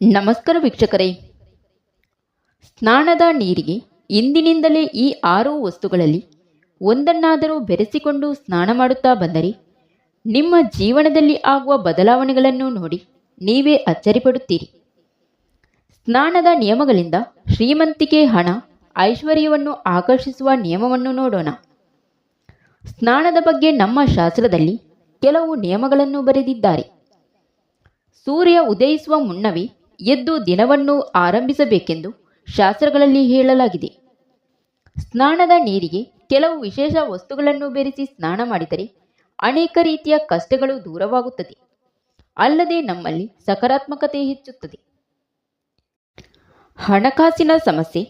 ನಮಸ್ಕಾರ ವೀಕ್ಷಕರೇ. ಸ್ನಾನದ ನೀರಿಗೆ ಇಂದಿನಿಂದಲೇ ಈ 6 ವಸ್ತುಗಳಲ್ಲಿ ಒಂದನ್ನಾದರೂ ಬೆರೆಸಿಕೊಂಡು ಸ್ನಾನ ಮಾಡುತ್ತಾ ಬಂದರೆ ನಿಮ್ಮ ಜೀವನದಲ್ಲಿ ಆಗುವ ಬದಲಾವಣೆಗಳನ್ನು ನೋಡಿ ನೀವೇ ಅಚ್ಚರಿಪಡುತ್ತೀರಿ. ಸ್ನಾನದ ನಿಯಮಗಳಿಂದ ಶ್ರೀಮಂತಿಕೆ, ಹಣ, ಐಶ್ವರ್ಯವನ್ನು ಆಕರ್ಷಿಸುವ ನಿಯಮವನ್ನು ನೋಡೋಣ. ಸ್ನಾನದ ಬಗ್ಗೆ ನಮ್ಮ ಶಾಸ್ತ್ರದಲ್ಲಿ ಕೆಲವು ನಿಯಮಗಳನ್ನು ಬರೆದಿದ್ದಾರೆ. ಸೂರ್ಯ ಉದಯಿಸುವ ಮುನ್ನವೇ ಎದ್ದು ದಿನವನ್ನು ಆರಂಭಿಸಬೇಕೆಂದು ಶಾಸ್ತ್ರಗಳಲ್ಲಿ ಹೇಳಲಾಗಿದೆ. ಸ್ನಾನದ ನೀರಿಗೆ ಕೆಲವು ವಿಶೇಷ ವಸ್ತುಗಳನ್ನು ಬೆರೆಸಿ ಸ್ನಾನ ಮಾಡಿದರೆ ಅನೇಕ ರೀತಿಯ ಕಷ್ಟಗಳು ದೂರವಾಗುತ್ತದೆ. ಅಲ್ಲದೆ ನಮ್ಮಲ್ಲಿ ಸಕಾರಾತ್ಮಕತೆ ಹೆಚ್ಚುತ್ತದೆ. ಹಣಕಾಸಿನ ಸಮಸ್ಯೆ,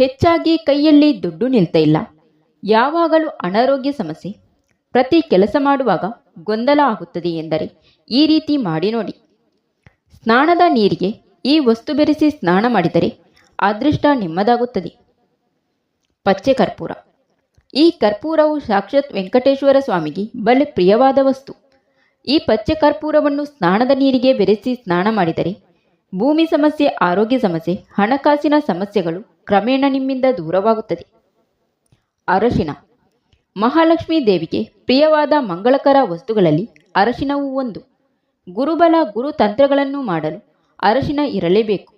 ಹೆಚ್ಚಾಗಿ ಕೈಯಲ್ಲಿ ದುಡ್ಡು ನಿಲ್ತಾ ಇಲ್ಲ, ಯಾವಾಗಲೂ ಅನಾರೋಗ್ಯ ಸಮಸ್ಯೆ, ಪ್ರತಿ ಕೆಲಸ ಮಾಡುವಾಗ ಗೊಂದಲ ಆಗುತ್ತದೆ ಎಂದರೆ ಈ ರೀತಿ ಮಾಡಿ ನೋಡಿ. ಸ್ನಾನದ ನೀರಿಗೆ ಈ ವಸ್ತು ಬೆರೆಸಿ ಸ್ನಾನ ಮಾಡಿದರೆ ಅದೃಷ್ಟ ನಿಮ್ಮದಾಗುತ್ತದೆ. ಪಚ್ಚೆ ಕರ್ಪೂರ. ಈ ಕರ್ಪೂರವು ಸಾಕ್ಷಾತ್ ವೆಂಕಟೇಶ್ವರ ಸ್ವಾಮಿಗೆ ಬಲು ಪ್ರಿಯವಾದ ವಸ್ತು. ಈ ಪಚ್ಚೆ ಕರ್ಪೂರವನ್ನು ಸ್ನಾನದ ನೀರಿಗೆ ಬೆರೆಸಿ ಸ್ನಾನ ಮಾಡಿದರೆ ಭೂಮಿ ಸಮಸ್ಯೆ, ಆರೋಗ್ಯ ಸಮಸ್ಯೆ, ಹಣಕಾಸಿನ ಸಮಸ್ಯೆಗಳು ಕ್ರಮೇಣ ನಿಮ್ಮಿಂದ ದೂರವಾಗುತ್ತದೆ. ಅರಶಿನ. ಮಹಾಲಕ್ಷ್ಮೀ ದೇವಿಗೆ ಪ್ರಿಯವಾದ ಮಂಗಳಕರ ವಸ್ತುಗಳಲ್ಲಿ ಅರಶಿನವು ಒಂದು. ಗುರುಬಲ, ಗುರುತಂತ್ರಗಳನ್ನು ಮಾಡಲು ಅರಶಿನ ಇರಲೇಬೇಕು.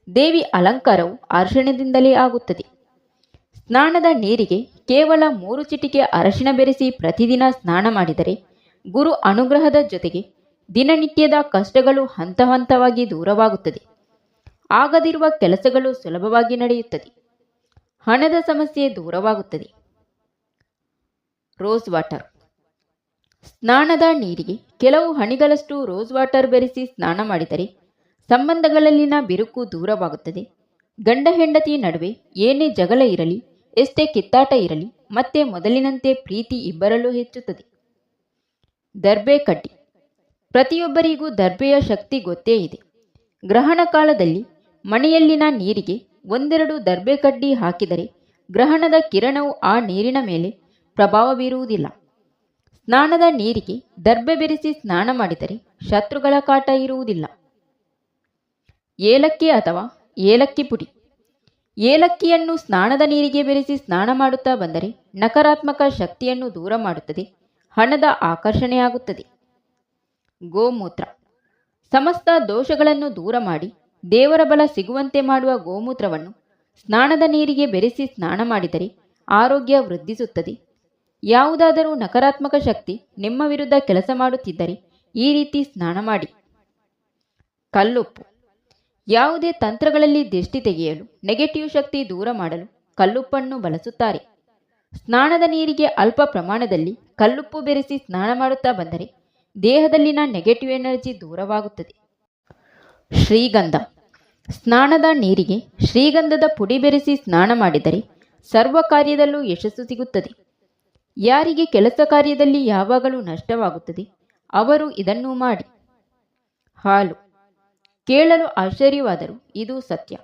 ದೇವಿ ಅಲಂಕಾರವು ಅರಶಿಣದಿಂದಲೇ ಆಗುತ್ತದೆ. ಸ್ನಾನದ ನೀರಿಗೆ ಕೇವಲ 3 ಚಿಟಿಕೆ ಅರಶಿನ ಬೆರೆಸಿ ಪ್ರತಿದಿನ ಸ್ನಾನ ಮಾಡಿದರೆ ಗುರು ಅನುಗ್ರಹದ ಜೊತೆಗೆ ದಿನನಿತ್ಯದ ಕಷ್ಟಗಳು ಹಂತ ಹಂತವಾಗಿ ದೂರವಾಗುತ್ತದೆ. ಆಗದಿರುವ ಕೆಲಸಗಳು ಸುಲಭವಾಗಿ ನಡೆಯುತ್ತದೆ. ಹಣದ ಸಮಸ್ಯೆ ದೂರವಾಗುತ್ತದೆ. Rose water. ಸ್ನಾನದ ನೀರಿಗೆ ಕೆಲವು ಹನಿಗಳಷ್ಟು ರೋಸ್ ವಾಟರ್ ಬೆರೆಸಿ ಸ್ನಾನ ಮಾಡಿದರೆ ಸಂಬಂಧಗಳಲ್ಲಿನ ಬಿರುಕು ದೂರವಾಗುತ್ತದೆ. ಗಂಡ ಹೆಂಡತಿ ನಡುವೆ ಏನೇ ಜಗಳ ಇರಲಿ, ಎಷ್ಟೇ ಕಿತ್ತಾಟ ಇರಲಿ, ಮತ್ತೆ ಮೊದಲಿನಂತೆ ಪ್ರೀತಿ ಇಬ್ಬರಲ್ಲೂ ಹೆಚ್ಚುತ್ತದೆ. ದರ್ಬೆ ಕಡ್ಡಿ. ಪ್ರತಿಯೊಬ್ಬರಿಗೂ ದರ್ಬೆಯ ಶಕ್ತಿ ಗೊತ್ತೇ ಇದೆ. ಗ್ರಹಣ ಕಾಲದಲ್ಲಿ ಮನೆಯಲ್ಲಿನ ನೀರಿಗೆ 1-2 ದರ್ಬೆ ಕಡ್ಡಿ ಹಾಕಿದರೆ ಗ್ರಹಣದ ಕಿರಣವು ಆ ನೀರಿನ ಮೇಲೆ ಪ್ರಭಾವ ಬೀರುವುದಿಲ್ಲ. ಸ್ನಾನದ ನೀರಿಗೆ ದರ್ಬೆ ಬೆರೆಸಿ ಸ್ನಾನ ಮಾಡಿದರೆ ಶತ್ರುಗಳ ಕಾಟ ಇರುವುದಿಲ್ಲ. ಏಲಕ್ಕಿ ಅಥವಾ ಏಲಕ್ಕಿ ಪುಡಿ. ಏಲಕ್ಕಿಯನ್ನು ಸ್ನಾನದ ನೀರಿಗೆ ಬೆರೆಸಿ ಸ್ನಾನ ಮಾಡುತ್ತಾ ಬಂದರೆ ನಕಾರಾತ್ಮಕ ಶಕ್ತಿಯನ್ನು ದೂರ ಮಾಡುತ್ತದೆ. ಹಣದ ಆಕರ್ಷಣೆಯಾಗುತ್ತದೆ. ಗೋಮೂತ್ರ. ಸಮಸ್ತ ದೋಷಗಳನ್ನು ದೂರ ಮಾಡಿ ದೇವರ ಬಲ ಸಿಗುವಂತೆ ಮಾಡುವ ಗೋಮೂತ್ರವನ್ನು ಸ್ನಾನದ ನೀರಿಗೆ ಬೆರೆಸಿ ಸ್ನಾನ ಮಾಡಿದರೆ ಆರೋಗ್ಯ ವೃದ್ಧಿಸುತ್ತದೆ. ಯಾವುದಾದರೂ ನಕಾರಾತ್ಮಕ ಶಕ್ತಿ ನಿಮ್ಮ ವಿರುದ್ಧ ಕೆಲಸ ಮಾಡುತ್ತಿದ್ದರೆ ಈ ರೀತಿ ಸ್ನಾನ ಮಾಡಿ. ಕಲ್ಲುಪ್ಪು. ಯಾವುದೇ ತಂತ್ರಗಳಲ್ಲಿ ದಿಷ್ಟಿ ತೆಗೆಯಲು, ನೆಗೆಟಿವ್ ಶಕ್ತಿ ದೂರ ಮಾಡಲು ಕಲ್ಲುಪ್ಪನ್ನು ಬಳಸುತ್ತಾರೆ. ಸ್ನಾನದ ನೀರಿಗೆ ಅಲ್ಪ ಪ್ರಮಾಣದಲ್ಲಿ ಕಲ್ಲುಪ್ಪು ಬೆರೆಸಿ ಸ್ನಾನ ಮಾಡುತ್ತಾ ಬಂದರೆ ದೇಹದಲ್ಲಿನ ನೆಗೆಟಿವ್ ಎನರ್ಜಿ ದೂರವಾಗುತ್ತದೆ. ಶ್ರೀಗಂಧ. ಸ್ನಾನದ ನೀರಿಗೆ ಶ್ರೀಗಂಧದ ಪುಡಿ ಬೆರೆಸಿ ಸ್ನಾನ ಮಾಡಿದರೆ ಸರ್ವ ಕಾರ್ಯದಲ್ಲೂ ಯಶಸ್ಸು ಸಿಗುತ್ತದೆ. ಯಾರಿಗೆ ಕೆಲಸ ಕಾರ್ಯದಲ್ಲಿ ಯಾವಾಗಲೂ ನಷ್ಟವಾಗುತ್ತದೆ ಅವರು ಇದನ್ನು ಮಾಡಿ. ಹಾಲು. ಕೇಳಲು ಆಶ್ಚರ್ಯವಾದರೂ ಇದು ಸತ್ಯ.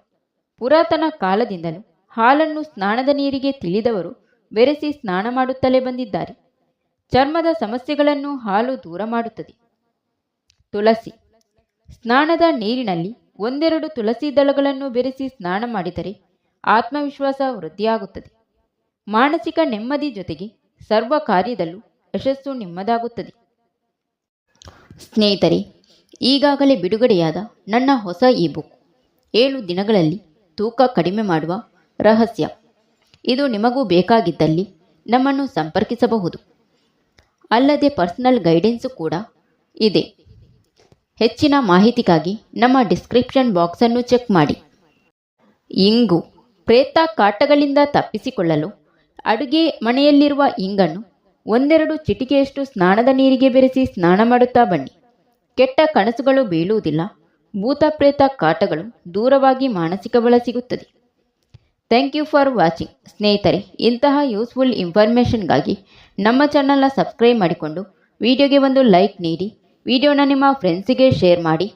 ಪುರಾತನ ಕಾಲದಿಂದಲೂ ಹಾಲನ್ನು ಸ್ನಾನದ ನೀರಿಗೆ ತಿಳಿದವರು ಬೆರೆಸಿ ಸ್ನಾನ ಮಾಡುತ್ತಲೇ ಬಂದಿದ್ದಾರೆ. ಚರ್ಮದ ಸಮಸ್ಯೆಗಳನ್ನು ಹಾಲು ದೂರ ಮಾಡುತ್ತದೆ. ತುಳಸಿ. ಸ್ನಾನದ ನೀರಿನಲ್ಲಿ 1-2 ತುಳಸಿ ದಳಗಳನ್ನು ಬೆರೆಸಿ ಸ್ನಾನ ಮಾಡಿದರೆ ಆತ್ಮವಿಶ್ವಾಸ ವೃದ್ಧಿಯಾಗುತ್ತದೆ. ಮಾನಸಿಕ ನೆಮ್ಮದಿ ಜೊತೆಗೆ ಸರ್ವ ಕಾರ್ಯದಲ್ಲೂ ಯಶಸ್ಸು ನಿಮ್ಮದಾಗುತ್ತದೆ. ಸ್ನೇಹಿತರೆ, ಈಗಾಗಲೇ ಬಿಡುಗಡೆಯಾದ ನನ್ನ ಹೊಸ ಇಬುಕ್ 7 ದಿನಗಳಲ್ಲಿ ತೂಕ ಕಡಿಮೆ ಮಾಡುವ ರಹಸ್ಯ, ಇದು ನಿಮಗೂ ಬೇಕಾಗಿದ್ದಲ್ಲಿ ನಮ್ಮನ್ನು ಸಂಪರ್ಕಿಸಬಹುದು. ಅಲ್ಲದೆ ಪರ್ಸನಲ್ ಗೈಡೆನ್ಸು ಕೂಡ ಇದೆ. ಹೆಚ್ಚಿನ ಮಾಹಿತಿಗಾಗಿ ನಮ್ಮ ಡಿಸ್ಕ್ರಿಪ್ಷನ್ ಬಾಕ್ಸನ್ನು ಚೆಕ್ ಮಾಡಿ. ಇಂಗು. ಪ್ರೇತ ಕಾಟಗಳಿಂದ ತಪ್ಪಿಸಿಕೊಳ್ಳಲು ಅಡುಗೆ ಮನೆಯಲ್ಲಿರುವ ಇಂಗನ್ನು 1-2 ಚಿಟಿಕೆಯಷ್ಟು ಸ್ನಾನದ ನೀರಿಗೆ ಬೆರೆಸಿ ಸ್ನಾನ ಮಾಡುತ್ತಾ ಬನ್ನಿ. ಕೆಟ್ಟ ಕನಸುಗಳು ಬೀಳುವುದಿಲ್ಲ. ಭೂತ ಪ್ರೇತ ಕಾಟಗಳು ದೂರವಾಗಿ ಮಾನಸಿಕ ಬಲ ಸಿಗುತ್ತದೆ. Thank you for watching. ಸ್ನೇಹಿತರೆ, ಇಂತಹ ಯೂಸ್ಫುಲ್ ಇನ್ಫಾರ್ಮೇಷನ್ಗಾಗಿ ನಮ್ಮ ಚಾನಲ್ನ ಸಬ್ಸ್ಕ್ರೈಬ್ ಮಾಡಿಕೊಂಡು ವಿಡಿಯೋಗೆ ಒಂದು ಲೈಕ್ ನೀಡಿ, ವಿಡಿಯೋನ ನಿಮ್ಮ ಫ್ರೆಂಡ್ಸಿಗೆ ಶೇರ್ ಮಾಡಿ.